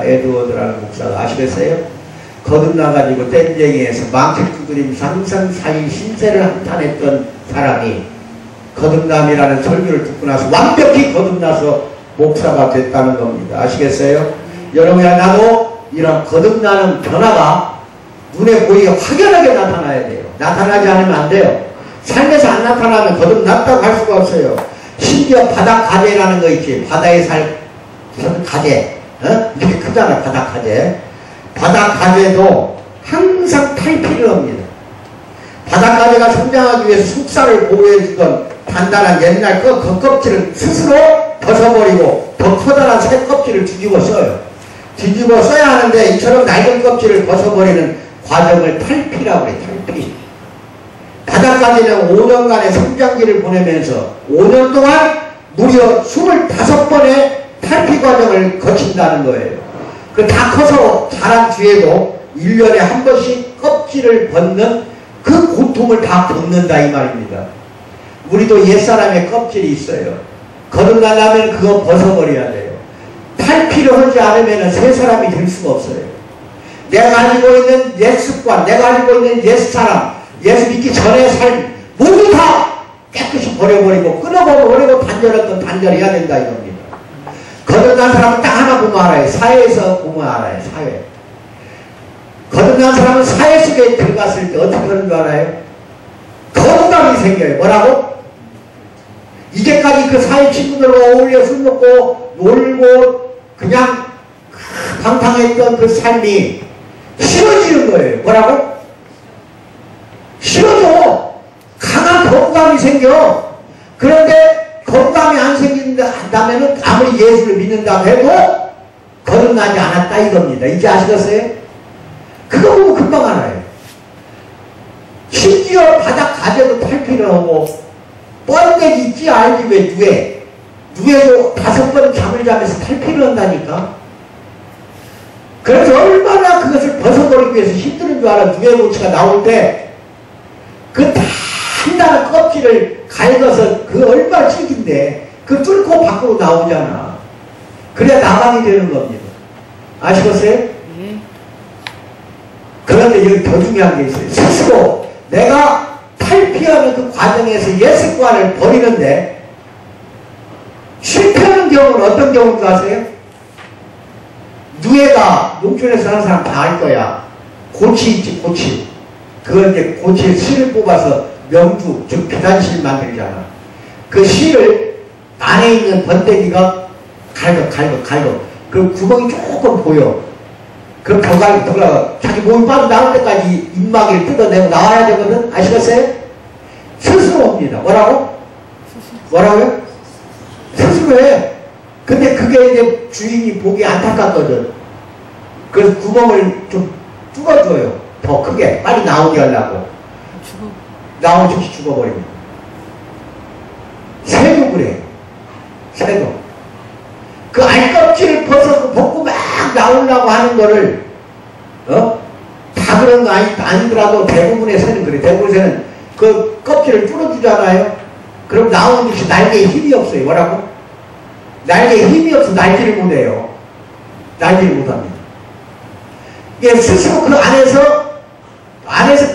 에드워드라는 목사가 아시겠어요? 거듭나가지고 땜쟁이에서 망치 두드리면서 항상 자기 신세를 한탄했던 사람이 거듭남이라는 설교를 듣고 나서 완벽히 거듭나서 목사가 됐다는 겁니다. 아시겠어요? 여러분이나 나도 이런 거듭나는 변화가 눈에 보이게 확연하게 나타나야 돼요. 나타나지 않으면 안 돼요. 삶에서 안 나타나면 거듭났다고 할 수가 없어요. 심지어 바닷가재라는 거 있지. 바다에 살 가재. 이렇게 크잖아. 바닷가재. 바닷가재도 항상 탈피를 합니다. 바닷가재가 성장하기 위해서 속살을 보호해주던 단단한 옛날 그 겉껍질을 스스로 벗어버리고 더 커다란 새 껍질을 뒤집어 써요. 뒤집어 써야 하는데 이처럼 낡은 껍질을 벗어버리는 과정을 탈피라고 해요. 탈피. 바닷가재는 5년간의 성장기를 보내면서 5년 동안 무려 25번의 탈피 과정을 거친다는 거예요. 그 다 커서 자란 뒤에도 1년에 한 번씩 껍질을 벗는 그 고통을 다 겪는다 이 말입니다. 우리도 옛사람의 껍질이 있어요. 거듭나려면 그거 벗어버려야 돼요. 탈피를 하지 않으면 새 사람이 될 수가 없어요. 내가 가지고 있는 옛 습관, 내가 가지고 있는 옛 사람, 예수 믿기 전의 삶 모두 다 깨끗이 버려버리고 끊어버리고 단절했던 단절해야 된다 이겁니다. 거듭난 사람은 딱 하나 보면 알아요. 사회에서 보면 알아요. 사회. 거듭난 사람은 사회 속에 들어갔을 때 어떻게 하는 줄 알아요? 거듭남이 생겨요. 뭐라고? 이제까지 그 사회 친구들과 어울려 술 먹고 놀고 그냥 방탕했던 그 삶이 싫어지는 거예요. 뭐라고? 싫어져. 강한 거부감이 생겨. 그런데 거부감이 안 생긴다면 아무리 예수를 믿는다고 해도 거듭나지 않았다 이겁니다. 이제 아시겠어요? 그거 보면 금방 알아요. 심지어 바닥 가재도 탈피를 하고 뻔데기 있지 알지 왜 누에도 5번 잠을 자면서 탈피를 한다니까. 그래서 얼마나 그것을 벗어버리기 위해서 힘드는 줄 알아. 누에 모치가 나올 때 그 단단한 껍질을 갈궈서 그 얼마나 질긴데 그 뚫고 밖으로 나오잖아. 그래야 나방이 되는 겁니다. 아시겠어요? 그런데 여기 더 중요한 게 있어요. 스스로 내가 탈피하는 그 과정에서 옛 습관을 버리는데 실패하는 경우는 어떤 경우인 줄 아세요? 누에가 농촌에서 하는 사람 다 알 거야. 고치 있지, 고치. 그건 이제 고치의 실을 뽑아서 명주, 즉 비단실 만들잖아. 그 실을 안에 있는 번데기가 갈고 그 구멍이 조금 보여. 그럼 벼가리 들어가 자기 몸이 빠져나올 때까지 입마개를 뜯어내고 나와야 되거든. 아시겠어요? 스스로 옵니다. 뭐라고요? 스스로 해. 근데 그게 이제 주인이 보기 안타깝거든. 그래서 구멍을 좀 뚫어줘요. 더 크게 빨리 나오게 하려고. 나오면 즉시 죽어버립니다. 새도 그래. 새도 그 알껍질을 벗고 막 나오려고 하는 거를 다 그런 거 아니더라도 대부분의 새는 그래. 대부분의 새는 그 껍질을 뚫어주잖아요. 그럼 나오는 듯이 날개에 힘이 없어요. 뭐라고? 날개에 힘이 없어 날지를 못해요. 날지를 못합니다. 이게 스스로 그 안에서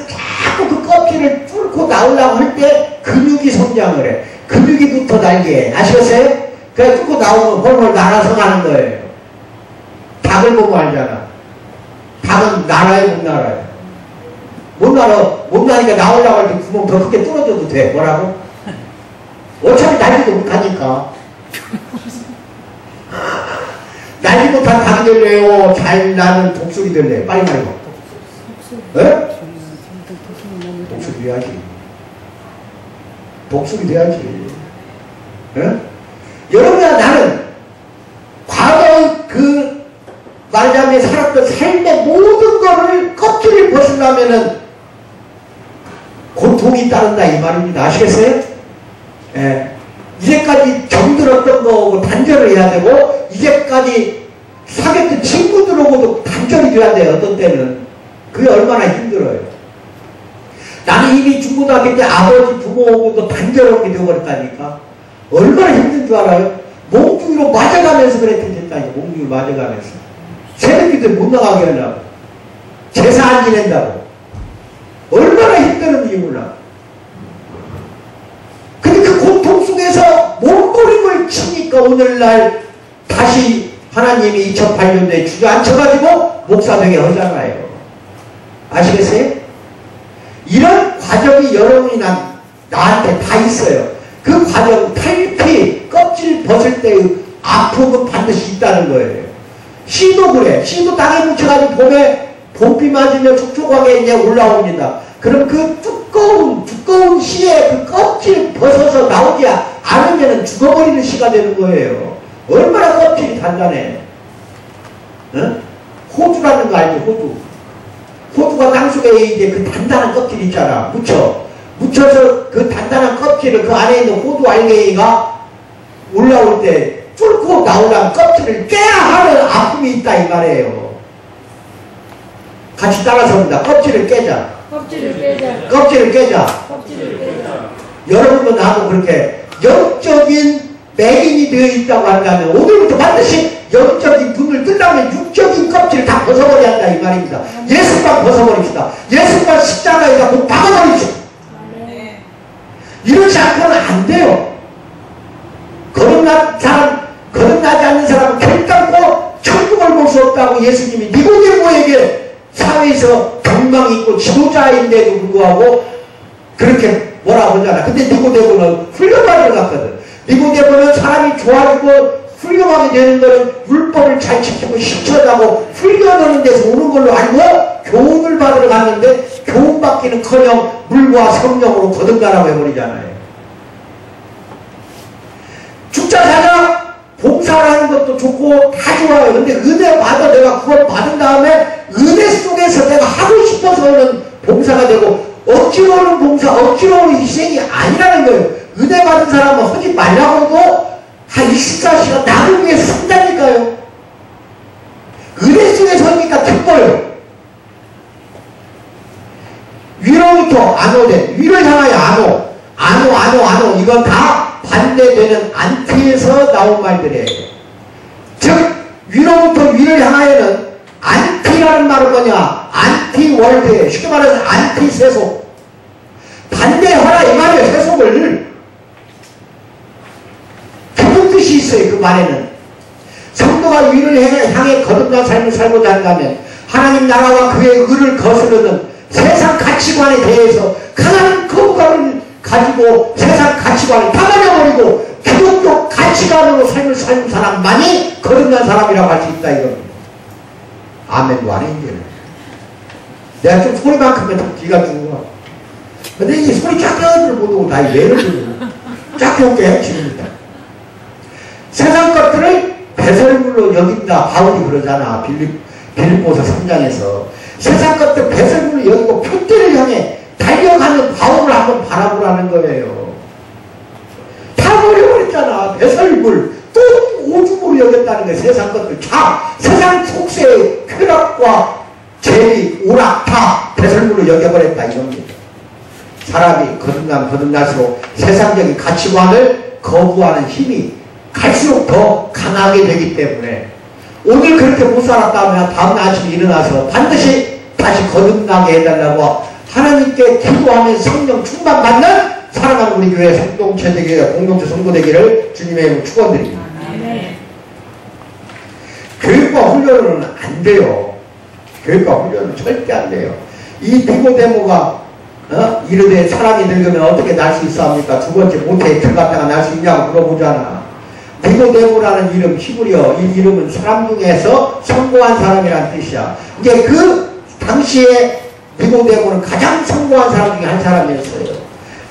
자꾸 그 껍질을 뚫고 나오려고 할 때 근육이 성장을 해. 근육이 붙어 날개에. 아시겠어요? 그래 뚫고 나오면 헐헐 날아서 가는 거예요. 닭을 보고 알잖아. 닭은 날아요, 못 날아요? 못 나니까 나오려고 할 때 구멍 더 크게 뚫어줘도 돼. 뭐라고? 어차피 날지도 못하니까. 날지 못한 닭이 될래요? 잘 나는 독수리 될래요? 빨리 말해봐. 예? 독수리 돼야지. 독수리 돼야지. 예? 여러분아, 나는 과거의 그 말하자면 살았던 삶의 모든 거를 껍질을 벗으려면은 고통이 따른다 이 말입니다. 아시겠어요? 예. 이제까지 정들었던 거하고 단절을 해야 되고 이제까지 사귀었던 친구들하고도 단절이 돼야 돼요. 어떤 때는. 그게 얼마나 힘들어요. 나는 이미 중고등학교 때 아버지 부모하고도 단절하게 되어버렸다니까. 얼마나 힘든 줄 알아요? 몽둥이로 맞아가면서 그랬다니까. 몽둥이로 맞아가면서. 새벽기도 못 나가게 하려고. 제사 안 지낸다고. 얼마나 힘드는지 몰라. 근데 그 고통 속에서 몸부림을 치니까 오늘날 다시 하나님이 2008년도에 주저앉혀가지고 목사 되게 하잖아요. 아시겠어요? 이런 과정이 여러분이 나한테 다 있어요. 그 과정, 탈피, 껍질 벗을 때의 아픔은 반드시 있다는 거예요. 씨도 그래. 씨도 땅에 묻혀가지고 봄에 봄비 맞으면 촉촉하게 이제 올라옵니다. 그럼 그 두꺼운 씨의 그 껍질 벗어서 나오지 않으면 죽어버리는 씨가 되는 거예요. 얼마나 껍질이 단단해. 응? 호두라는 거 알죠? 호두가 땅속에 이제 그 단단한 껍질 있잖아. 묻혀서 그 단단한 껍질을 그 안에 있는 호두 알갱이가 올라올 때 뚫고 나오려면 껍질을 깨야 하는 아픔이 있다 이 말이에요. 같이 따라서 합니다. 껍질을 깨자. 껍질을 깨자. 여러분도 나도 그렇게 영적인 맹인이 되어 있다고 한다면 오늘부터 반드시 영적인 눈을 뜨려면 육적인 껍질을 다 벗어버려야 한다 이 말입니다. 예수만 벗어버립시다. 예수만 십자가에다 못 박아버립시다. 이러지 않고는 안 돼요. 거듭나지 않는 사람은 결단코 천국을 볼 수 없다고 예수님이 니고데모에게 사회에서 경망이 있고 지도자인데도 불구하고 그렇게 뭐라고 하잖아. 근데 니고데모는 훌륭하게 갔거든. 니고데모는 사람이 좋아지고 훌륭하게 되는 거는 율법을 잘 지키고 실천하고 훌륭하는 데서 오는 걸로 알고 교훈을 받으러 갔는데 교훈받기는커녕 물과 성령으로 거듭나라고 해버리잖아요. 죽자 사자 봉사를 하는 것도 좋고 다 좋아요. 근데 은혜 받아 내가 그걸 받은 다음에 은혜 속에서 내가 하고 싶어서 하는 봉사가 되고 억지로 하는 봉사, 억지로 하는 희생이 아니라는 거예요. 은혜 받은 사람은 하지 말라고 해도 한 24시간 나를 위해서 산다니까요. 은혜 속에서 하니까 기뻐요. 위로부터 안오되 위를 향하여 안오 이건 다 반대되는 안티에서 나온 말들이에요. 즉 위로부터 위를 향하여는 안티라는 말은 뭐냐? 안티월드예요. 쉽게 말해서 안티세속. 반대하라 이 말이에요. 세속을. 깊은 뜻이 있어요. 그 말에는. 성도가 위를 향해 거듭난 삶을 살고자 한다면 하나님 나라와 그의 의를 거스르는 세상 가치관에 대해서 강한 거부감을 가지고 세상 가치관을 다 버려버리고 기독교 가치관으로 삶을 사는 사람만이 거듭난 사람이라고 할 수 있다 이겁니다. 아멘도 안 해 이제. 내가 좀 소리만큼은 좀 귀가 죽어. 근데 이 소리 작게 하지를 못하고 나 왜를 들고 작게 올게 해치입니다. 세상 것들을 배설물로 여긴다. 바울이 그러잖아. 빌립보서 3장에서 세상 것들 배설물로 여기고 표대를 향해 달려가는 바울을 한번 바라보라는 거예요. 다 버려버렸잖아. 배설물 또 오줌으로 여겼다는 거예요. 세상 것들 다 세상 속세의 쾌락과 재미, 오락 다 배설물로 여겨버렸다 이겁니다. 사람이 거듭날수록 세상적인 가치관을 거부하는 힘이 갈수록 더 강하게 되기 때문에 오늘 그렇게 못 살았다면 다음 날 아침에 일어나서 반드시 다시 거듭나게 해달라고 하나님께 기도하며 성령 충만받는 사랑하는 우리 교회 공동체 되기를, 공동체 성도 되기를 주님의 이름으로 축원드립니다. 교육과 훈련은 안 돼요. 교육과 훈련은 절대 안 돼요. 이 니고데모가 이르되 사람이 늙으면 어떻게 날 수 있사옵니까? 두 번째 모태에 들어갔다가 날 수 있냐고 물어보잖아. 니고데모라는 이름, 히브리어 이 이름은 사람 중에서 성공한 사람이라는 뜻이야. 이제 그 당시에 니고데모는 가장 성공한 사람 중에 한 사람이었어요.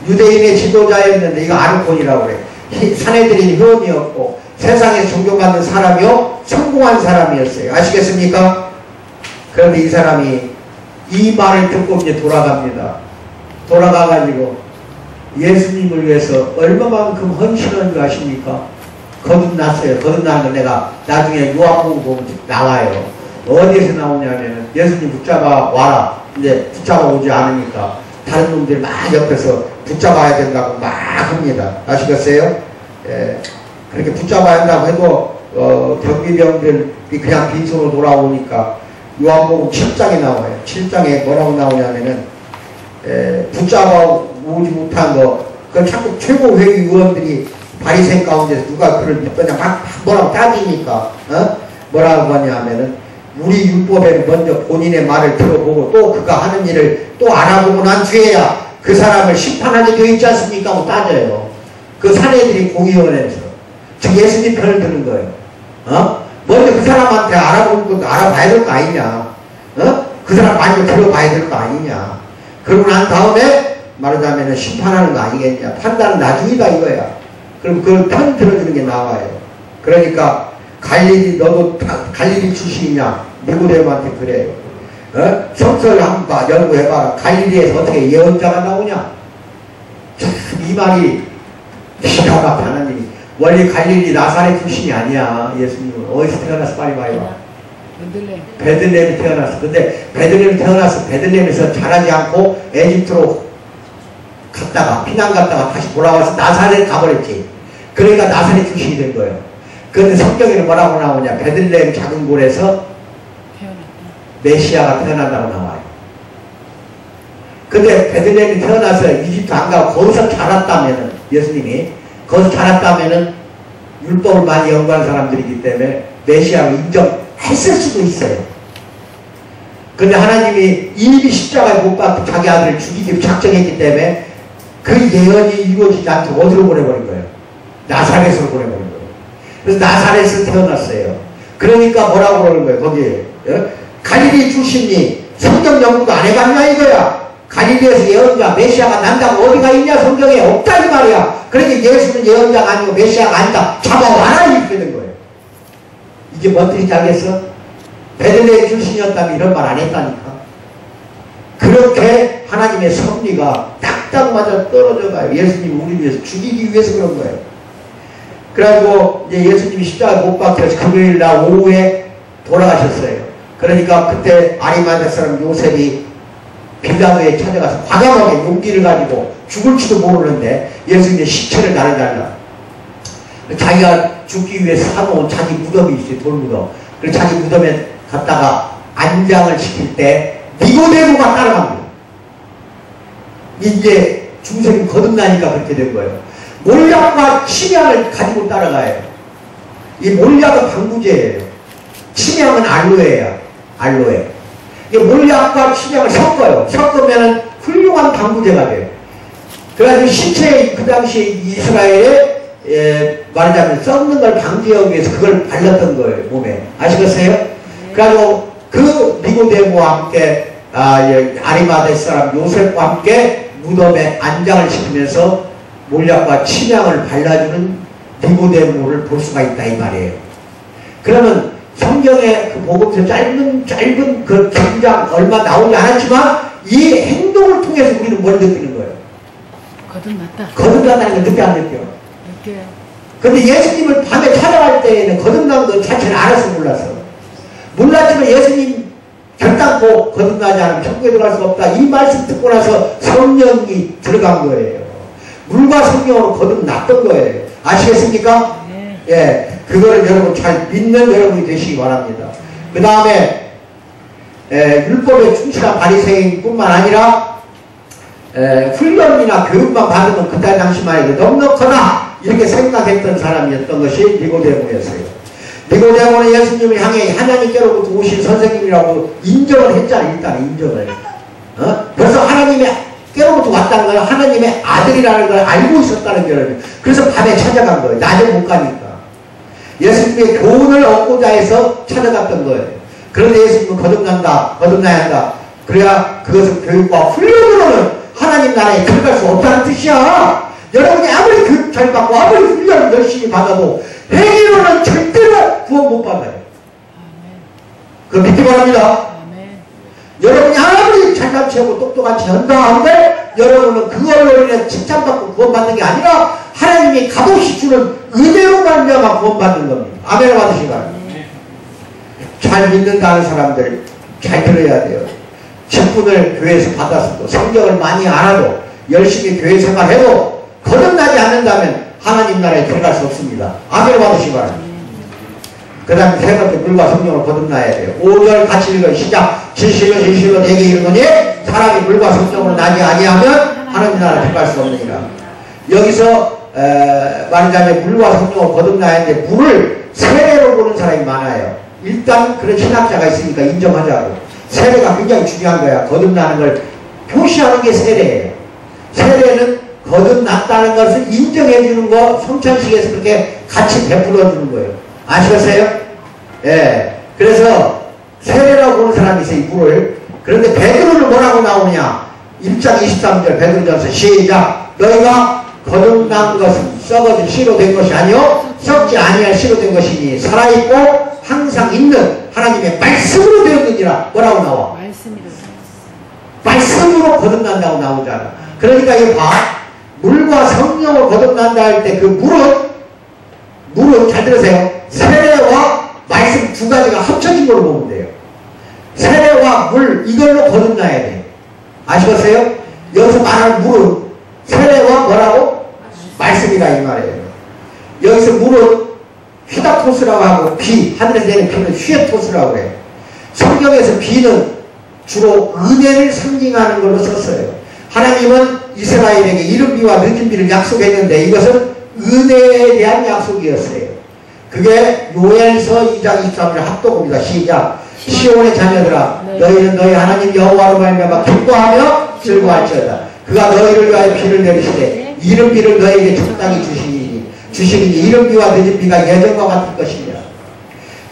유대인의 지도자였는데 이거 아르콘이라고 그래. 사내들인 회원이었고 세상에 존경받는 사람이요 성공한 사람이었어요. 아시겠습니까? 그런데 이 사람이 이 말을 듣고 이제 돌아갑니다. 돌아가가지고 예수님을 위해서 얼마만큼 헌신한 줄 아십니까? 거듭났어요. 거듭나는 거 내가 나중에 요한복음 보면 나와요. 어디에서 나오냐면 예수님 붙잡아 와라. 근데 붙잡아 오지 않으니까 다른 놈들이 막 옆에서 붙잡아야 된다고 막 합니다. 아시겠어요? 예. 그렇게 붙잡아야 한다고 해도 경비병들이 그냥 빈손으로 돌아오니까 요한복음 7장에 나와요. 7장에 뭐라고 나오냐면은 붙잡아 오지 못한 거 그걸 자꾸 최고회의 의원들이 바리새인 가운데서 누가 그를 믿거냐 막 뭐라고 따지니까 뭐라고 하냐면은 우리 율법에는 먼저 본인의 말을 들어보고 또 그가 하는 일을 또 알아보고 난 뒤에야 그 사람을 심판하게 되어 있지 않습니까? 하고 따져요. 그 사내들이 공의원에서 즉 예수님 편을 드는 거예요. 먼저 그 사람한테 알아보고 알아봐야 될 거 아니냐? 그 사람 많이 들어봐야 될 거 아니냐? 그러고 난 다음에 말하자면 심판하는 거 아니겠냐? 판단은 나중이다 이거야. 그럼 그걸 편 들어주는 게 나와요. 그러니까 갈릴리 너도 갈릴리 출신이냐? 니고데모한테 그래요. 성서를 한번 연구해봐라. 갈릴리에서 어떻게 예언자가 나오냐? 참 이 말이 기가 막혀 하나님이. 원래 갈릴리 나사렛 출신이 아니야. 예수님은 어디서 태어나서 빨리 봐요. 베들레헴에 태어났어. 근데 베들레헴에 태어나서 베들레헴에서 자라지 않고 에집트로 갔다가 피난 갔다가 다시 돌아와서 나사렛 가버렸지. 그러니까 나사렛 출신이 된 거예요. 그런데 성경에는 뭐라고 나오냐? 베들레헴 작은 골에서 메시아가 태어난다고 나와요. 근데 베들레헴이 태어나서 이집트 안 가고 거기서 자랐다면은, 예수님이 거기서 자랐다면은 율법을 많이 연구한 사람들이기 때문에 메시아를 인정했을 수도 있어요. 근데 하나님이 이미 십자가에 못 박고 자기 아들을 죽이기 작정했기 때문에 그 예언이 이루어지지 않고 어디로 보내버린 거예요? 나사렛으로 보내버린 거예요. 그래서 나사렛에서 태어났어요. 그러니까 뭐라고 그러는 거예요? 거기에 갈릴리 출신이 성경 연구도 안 해봤냐 이거야. 갈릴리에서 예언자 메시아가 난다고 어디가 있냐? 성경에 없다 이 말이야. 그러니까 예수는 예언자가 아니고 메시아가 아니다. 잡아와라 이렇게 된 거예요. 이게 뭔 뜻인지 알겠어? 베들레헴 출신이었다면 이런 말 안 했다니까. 그렇게 하나님의 섭리가 딱딱 맞아 떨어져 가요. 예수님 우리 위해서 죽이기 위해서 그런 거예요. 그래가지고 이제 예수님이 십자가에 못 박혀서 금요일날 오후에 돌아가셨어요. 그러니까 그때 아리마다 사람 요셉이 빌라도에 찾아가서 과감하게 용기를 가지고 죽을지도 모르는데 예수님의 시체를 나르달라. 자기가 죽기 위해서 사놓은 자기 무덤이 있어요. 돌무덤. 그래서 자기 무덤에 갔다가 안장을 시킬 때 니고데모가 따라갑니다. 이제 중생이 거듭나니까 그렇게 된 거예요. 몰약과 침향을 가지고 따라가요. 이 몰약은 방부제예요. 침향은 알로에예요. 알로에. 이 몰약과 침향을 섞어요. 섞으면 훌륭한 방부제가 돼요. 그래가지고 신체에 그 당시에 이스라엘에 말하자면 썩는 걸 방지하기 위해서 그걸 발랐던 거예요. 몸에. 아시겠어요? 그래가지고 그 니고데모와 함께 아리마대 사람 요셉과 함께 무덤에 안장을 시키면서 몰약과 침향을 발라주는 니고데모를 볼 수가 있다 이 말이에요. 그러면 성경의 그 복음서 짧은 그 장장 얼마 나오지 않았지만 이 행동을 통해서 우리는 뭘 느끼는 거예요? 거듭났다. 거듭났다는 걸 느껴 안 느껴요? 느껴요. 근데 예수님을 밤에 찾아갈 때에는 거듭난 것 자체를 알아서 몰랐어. 몰랐지만 예수님 결단코 거듭나지 않으면 천국에 들어갈 수가 없다. 이 말씀 듣고 나서 성령이 들어간 거예요. 물과 성령으로 거듭났던 거예요. 아시겠습니까? 네. 예, 그거를 여러분 잘 믿는 여러분이 되시기 바랍니다. 그 다음에 율법에 충실한 바리새인뿐만 아니라 훈련이나 교육만 받으면 그때 당시만 해도 넉넉하다 이렇게 생각했던 사람이었던 것이 니고데모였어요. 니고데모는 예수님을 향해 하나님께로부터 오신 선생님이라고 인정을 했잖아요. 일단 인정을. 벌써 하나님께로부터 왔다는 걸 하나님의 아들이라는 걸 알고 있었다는 거예요. 그래서 밤에 찾아간 거예요. 낮에 못 가니까. 예수님의 교훈을 얻고자 해서 찾아갔던 거예요. 그런데 예수님은 거듭나야 한다. 그래야 그것은 교육과 훈련으로는 하나님 나라에 들어갈 수 없다는 뜻이야. 여러분이 아무리 교육 잘 받고 아무리 훈련 열심히 받아도 행위로는 절대로 구원 못 받아요. 그거 믿기 바랍니다. 여러분이 아무리 잘같이 하고 똑똑같이 한다 한데 여러분은 그걸로 인해 칭찬받고 구원받는 게 아니라 하나님이 값없이 주는 은혜로 말미암아 구원받는 겁니다. 아멘 받으시기 바랍니다. 잘 믿는다는 사람들 잘 들어야 돼요. 직분을 교회에서 받았어도 성경을 많이 알아도 열심히 교회 생활해도 거듭나지 않는다면 하나님 나라에 들어갈 수 없습니다. 아멘 받으시기 바랍니다. 그 다음에 세 번째 물과 성령으로 거듭나야 돼요. 5절 같이 읽어요. 시작. 진실로 내게 이르노니 사람이 물과 성령으로 나지 아니하면 하나님 나라에 들어갈 수 없느니라. 여기서 말하자면 물과 성령으로 거듭나야 하는데 물을 세례로 보는 사람이 많아요. 일단 그런 신학자가 있으니까 인정하자고. 세례가 굉장히 중요한 거야. 거듭나는 걸 표시하는 게 세례예요. 세례는 거듭났다는 것을 인정해 주는 거 성찬식에서 그렇게 같이 베풀어 주는 거예요. 아시겠어요? 예. 그래서 세례라고 보는 사람이 있어요. 이 물을. 그런데 베드로는 뭐라고 나오냐? 1장 23절 베드로전서 시작. 너희가 거듭난 것은 썩어진 씨로 된 것이 아니요 썩지 아니할 씨로 된 것이니 살아있고 항상 있는 하나님의 말씀으로 되었느니라. 뭐라고 나와? 말씀으로 거듭난다고 나오잖아. 그러니까 이거 봐. 물과 성령으로 거듭난다 할 때 그 물은 잘 들으세요. 세례와 말씀 두 가지가 합쳐진 걸로 보면 돼요. 세례와 물 이걸로 거듭나야 돼. 아시겠어요? 여기서 말하는 물은 세례와 뭐라고? 말씀이라 이 말이에요. 여기서 물은 휘다토스라고 하고 비, 하늘에서 내리는 비는 휘에토스라고 그래요. 성경에서 비는 주로 은혜를 상징하는 걸로 썼어요. 하나님은 이스라엘에게 이른 비와 늦은 비를 약속했는데 이것은 은혜에 대한 약속이었어요. 그게 요엘서 2장 23절 합독입니다. 시작. 시온의 자녀들아 너희는 너희 하나님 여호와로 말미암아 기뻐하며 즐거워할지어다. 그가 너희를 위하여 비를 내리시되 이른 비를 너희에게 적당히 주시니 이른 비와 늦은 비가 예전과 같을 것이니라.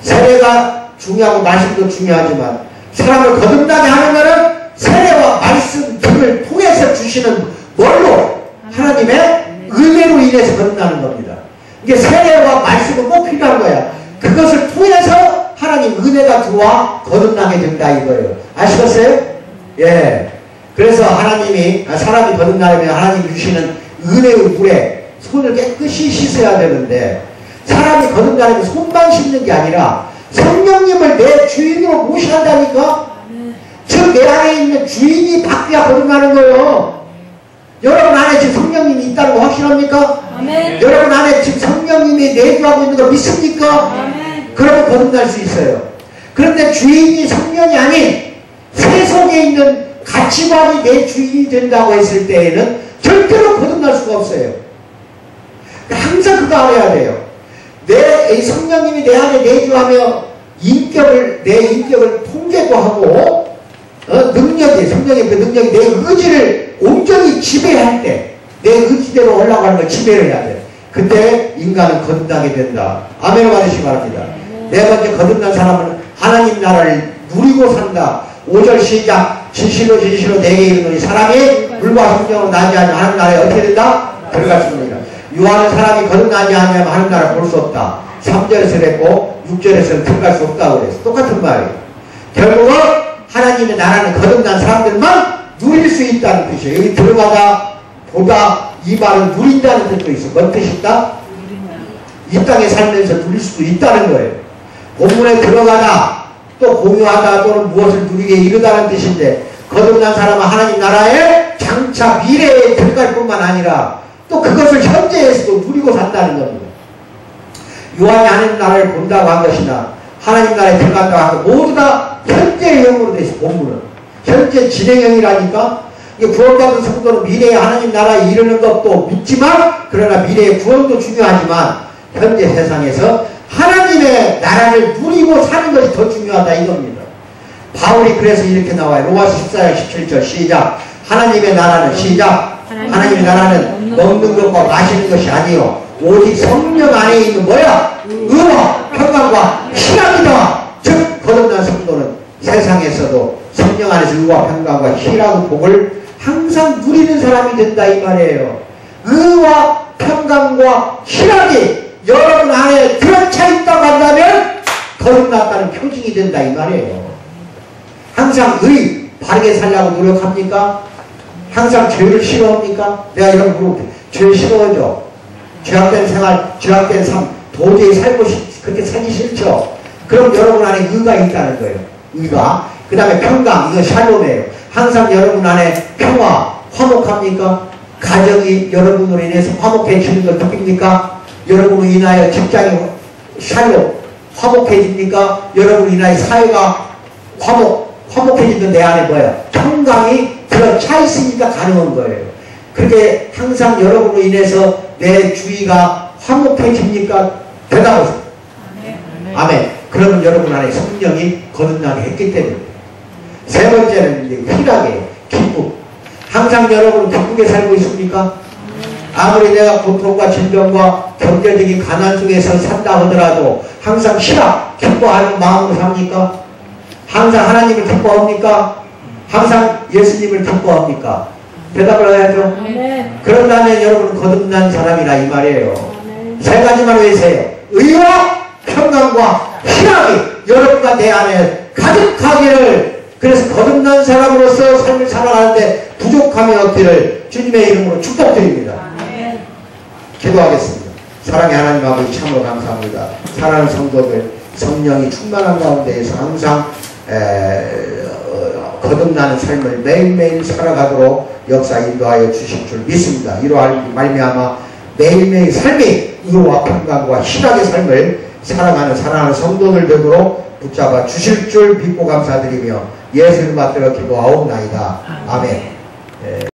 세례가 중요하고 말씀도 중요하지만 사람을 거듭나게 하는 것은 세례와 말씀 등을 통해서 주시는 뭘로? 하나님의 은혜로 인해서 거듭나는 겁니다. 이게 세례와 말씀은 꼭 필요한 거야. 그것을 통해서 하나님 은혜가 들어와 거듭나게 된다 이거예요. 아시겠어요? 예. 그래서 하나님이 사람이 거듭나려면 하나님이 주시는 은혜의 물에 손을 깨끗이 씻어야 되는데 사람이 거듭나려면 손만 씻는 게 아니라 성령님을 내 주인으로 모셔야 한다니까. 즉 내 안에 있는 주인이 바뀌어야 거듭나는 거예요. 여러분 안에 지금 성령님이 있다는 거 확실합니까? 아멘. 여러분 안에 지금 성령님이 내주하고 있는 거 믿습니까? 아멘. 그러면 거듭날 수 있어요. 그런데 주인이 성령이 아닌 세속에 있는 가치관이 내 주인이 된다고 했을 때에는 절대로 거듭날 수가 없어요. 항상 그거 알아야 돼요. 내 성령님이 내 안에 내주하며 내 인격을 통제도 하고 성령의 그 능력이 내 의지를 온전히 지배할 때 내 의지대로 올라가는 걸 지배를 해야 돼. 그때 인간은 거듭나게 된다. 아멘을 받으시기 바랍니다. 네 번째 거듭난 사람은 하나님 나라를 누리고 산다. 5절 시작. 진실로 진실로 내게 이르노니 사람이 물과 성령으로 나지 않으면 하나님 나라에 어떻게 된다? 들어갔습니다. 유하는 사람이 거듭나지 않으면 하나님 나라를 볼 수 없다. 3절에서 그랬고 6절에서는 들어갈 수 없다고 그랬어. 똑같은 말이에요. 결국은 하나님의 나라는 거듭난 사람들만 누릴 수 있다는 뜻이에요. 여기 들어가다 보다 이 말은 누린다는 뜻도 있어. 뭔 뜻이 있다? 이 땅에 살면서 누릴 수도 있다는 거예요. 본문에 들어가다 또 공유하다 또는 무엇을 누리게 이르다는 뜻인데 거듭난 사람은 하나님 나라에 장차 미래에 들어갈 뿐만 아니라 또 그것을 현재에서도 누리고 산다는 겁니다. 요한이 하나님 나라를 본다고 한 것이나 하나님 나라에 들어간다고 하고 모두 다 현재형으로 되어 있어. 본문은 현재 진행형이라니까. 구원받은 성도는 미래에 하나님 나라에 이르는 것도 믿지만 그러나 미래의 구원도 중요하지만 현재 세상에서 하나님의 나라를 누리고 사는 것이 더 중요하다 이겁니다. 바울이 그래서 이렇게 나와요. 로마서 14장 17절 시작. 하나님의 나라는 시작. 하나님의 나라는 먹는 것과 마시는 것이 아니요 오직 성령 안에 있는 뭐야? 의와 평강과 희락이다. 즉 거듭난 성도는 세상에서도 성령 안에서 의와 평강과 희락의 복을 항상 누리는 사람이 된다 이 말이에요. 의와 평강과 희락이 여러분 안에 들어차 있다고 한다면 거듭났다는 표징이 된다 이 말이에요. 항상 바르게 살려고 노력합니까? 항상 죄를 싫어합니까? 내가 이런 물어볼게. 죄를 싫어하죠? 죄악된 생활, 죄악된 삶 도저히 그렇게 살기 싫죠? 그럼 여러분 안에 의가 있다는 거예요. 의가. 그 다음에 평강, 이거 샬롬이에요. 항상 여러분 안에 평화, 화목합니까? 가정이 여러분으로 인해서 화목해지는 걸 느낍니까? 여러분으로 인하여 직장이 샬롬, 화목해집니까? 여러분으로 인하여 사회가 화목해지는 내 안에 뭐예요? 평강이 들어차 있으니까 가능한 거예요. 그렇게 항상 여러분으로 인해서 내 주위가 화목해집니까? 대답하세요. 아멘. 그러면 여러분 안에 성령이 거듭나게 했기 때문에. 세 번째는 이제 희락이에요. 기쁨. 항상 여러분은 기쁘게 살고 있습니까? 아무리 내가 고통과 질병과 경제적인 가난 속에서 산다 하더라도 항상 희락, 기뻐하는 마음으로 삽니까? 항상 하나님을 기뻐합니까? 항상 예수님을 기뻐합니까? 대답을 해야죠. 그런다면 여러분은 거듭난 사람이라 이 말이에요. 세 가지만 외세요. 의와 평강과 희락이 여러분과 내 안에 가득하기를. 그래서 거듭난 사람으로서 삶을 살아가는데 부족함이 없기를 주님의 이름으로 축복드립니다. 기도하겠습니다. 사랑의 하나님 아버지 참으로 감사합니다. 사랑하는 성도들 성령이 충만한 가운데에서 항상 거듭나는 삶을 매일매일 살아가도록 역사 인도하여 주실 줄 믿습니다. 이러한 말미암아 매일매일 삶이 의와 평강과 희락의 삶을 살아가는 사랑하는 성도들 되도록 붙잡아 주실 줄 믿고 감사드리며 예수님 받들어 기도하옵나이다. 아멘.